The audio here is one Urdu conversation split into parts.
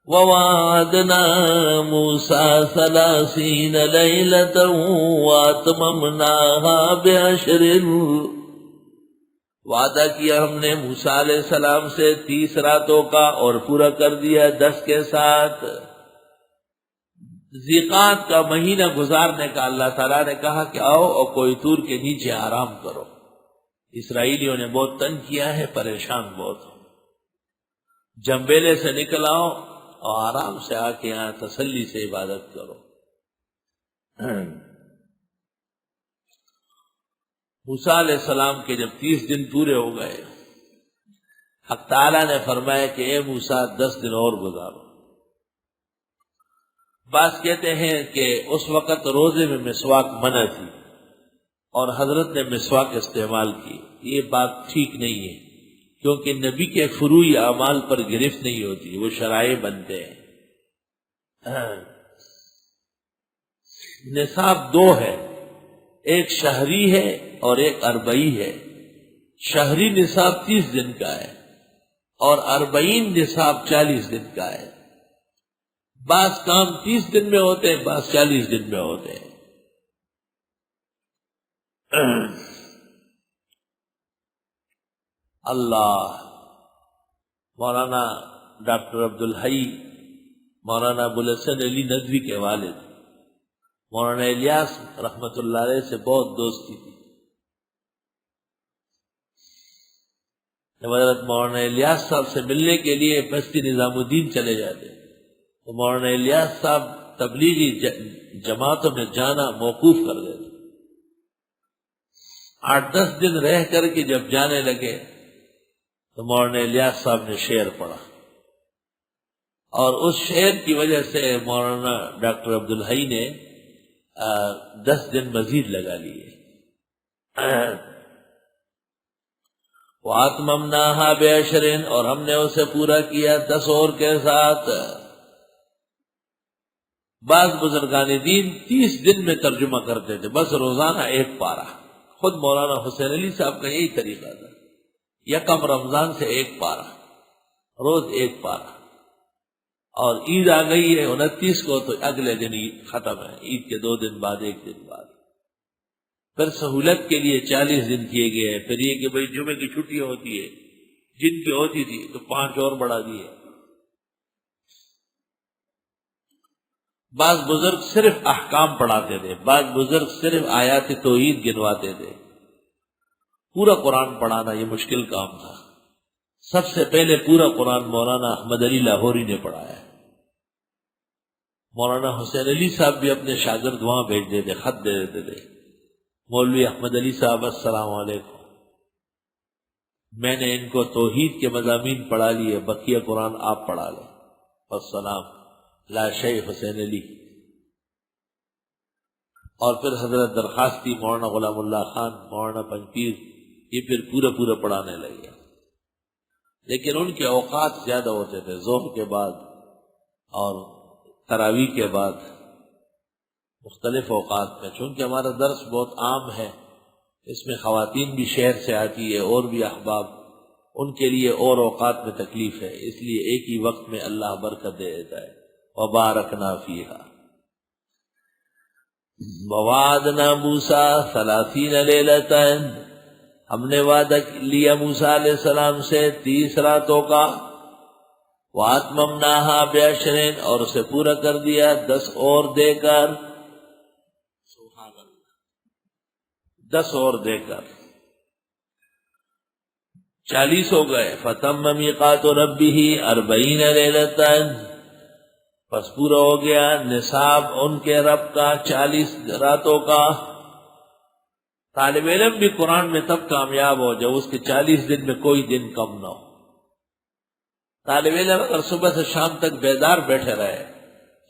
وَوَعَدْنَا مُوسَىٰ 30 لَيْلَةً وَأَتْمَمْنَاهَا ب10 وعدہ کیا ہم نے موسیٰ علیہ السلام سے 30 راتوں کا اور پورا کر دیا 10 کے ساتھ۔ ذیقات کا مہینہ گزارنے کا اللہ تعالیٰ نے کہا کہ آؤ اور کوئی طور کے نیچے آرام کرو۔ اسرائیلیوں نے بہت تنگ کیا ہے، پریشان بہت ہو، جنبیلے سے نکل آؤ اور آرام سے آ کے یہاں تسلی سے عبادت کرو۔ موسیٰ علیہ السلام کے جب 30 دن پورے ہو گئے، حق تعالیٰ نے فرمایا کہ اے موسیٰ 10 دن اور گزارو۔ بعض کہتے ہیں کہ اس وقت روزے میں مسواک منع تھی اور حضرت نے مسواک استعمال کی۔ یہ بات ٹھیک نہیں ہے، کیونکہ نبی کے فروعی اعمال پر گرفت نہیں ہوتی، وہ شرائع بنتے ہیں۔ نصاب 2 ہے، ایک شہری ہے اور ایک اربعی ہے۔ شہری نصاب 30 دن کا ہے اور اربعین نصاب 40 دن کا ہے۔ بعض کام 30 دن میں ہوتے ہیں، بعض 40 دن میں ہوتے ہیں۔ اللہ، مولانا ڈاکٹر عبدالحی مولانا ابوالحسن علی ندوی کے والد مولانا الیاس رحمت اللہ علیہ سے بہت دوستی تھی۔ جب حضرت مولانا الیاس صاحب سے ملنے کے لیے بستی نظام الدین چلے جاتے تو مولانا الیاس صاحب تبلیغی جماعتوں میں جانا موقوف کر دیتے۔ 8-10 دن رہ کر کے جب جانے لگے تو مولانا الیاس صاحب نے شعر پڑھا، اور اس شعر کی وجہ سے مولانا ڈاکٹر عبدالحی نے 10 دن مزید لگا لیے۔ وَأَتْمَمْنَاهَا ب10 اور ہم نے اسے پورا کیا 10 اور کے ساتھ۔ بعض بزرگان دین 30 دن میں ترجمہ کرتے تھے، بس روزانہ ایک پارہ۔ خود مولانا حسین علی صاحب کا یہی طریقہ تھا، یکم رمضان سے ایک پارہ، روز ایک پارہ۔ اور عید آ گئی ہے 29 کو تو اگلے دن عید ختم ہے، عید کے 2 دن بعد 1 دن بعد۔ پھر سہولت کے لیے 40 دن کیے گئے ہیں۔ پھر یہ کہ بھئی جمعے کی چھٹی ہوتی ہے، جن کی ہوتی تھی تو 5 اور بڑھا دیے۔ بعض بزرگ صرف احکام پڑھاتے تھے، بعض بزرگ صرف آیات توحید گنواتے تھے۔ پورا قرآن پڑھانا یہ مشکل کام تھا۔ سب سے پہلے پورا قرآن مولانا احمد علی لاہوری نے پڑھایا۔ مولانا حسین علی صاحب بھی اپنے شاگرد وہاں بھیج دیتے، خط دے دیتے تھے، مولوی احمد علی صاحب السلام علیکم، میں نے ان کو توحید کے مضامین پڑھا لیے، بقیہ قرآن آپ پڑھا لیں، والسلام لا شیخ حسین علی۔ اور پھر حضرت درخواستی مولانا غلام اللہ خان، مولانا پنجپیر، یہ پھر پورا پڑھانے لگے۔ لیکن ان کے اوقات زیادہ ہوتے تھے، ظہر کے بعد اور تراویح کے بعد، مختلف اوقات میں۔ چونکہ ہمارا درس بہت عام ہے، اس میں خواتین بھی شہر سے آتی ہے اور بھی احباب، ان کے لیے اور اوقات میں تکلیف ہے، اس لیے ایک ہی وقت میں اللہ برکت دے دیتا ہے۔ وبارکنا فیہا ووعدنا موسیٰ 30 لیلۃ ہم نے وعدہ لیا موسیٰ علیہ السلام سے 30 راتوں کا، وَأَتْمَمْنَاهَا ب10 اور اسے پورا کر دیا 10 اور دے کر، 10 اور دے کر 40 ہو گئے۔ فَتَمَّ مِيقَاتُ رَبِّهِ 40 لیلۃ پس پورا ہو گیا نصاب ان کے رب کا 40 راتوں کا۔ طالب علم بھی قرآن میں تب کامیاب ہو جب اس کے 40 دن میں کوئی دن کم نہ ہو۔ طالب علم اگر صبح سے شام تک بیدار بیٹھے رہے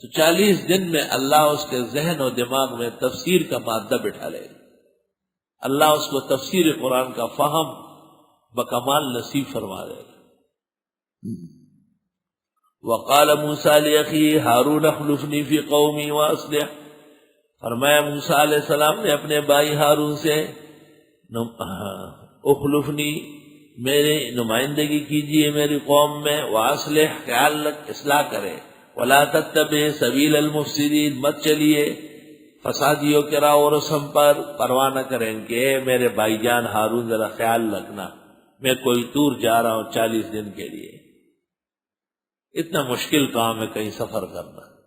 تو 40 دن میں اللہ اس کے ذہن و دماغ میں تفسیر کا مادہ بٹھا لے، اللہ اس کو تفسیر قرآن کا فہم بکمال نصیب فرما دے گا۔ وقال موسیٰ لأخیہ ہارون اخلفنی فی قومی واصلح، فرمایا موسیٰ علیہ السلام نے اپنے بھائی ہارون سے اخلفنی میری نمائندگی کیجیے میری قوم میں، واصلح خیال اصلاح کرے، ولا تتبع سبیل المفسدین مت چلیے فسادیوں کے راہ و رسم پر، پرواہ نہ کریں کہ اے میرے بھائی جان ہارون ذرا خیال رکھنا میں کوئی دور جا رہا ہوں 40 دن کے لیے، اتنا مشکل کام ہے کہیں سفر کرنا۔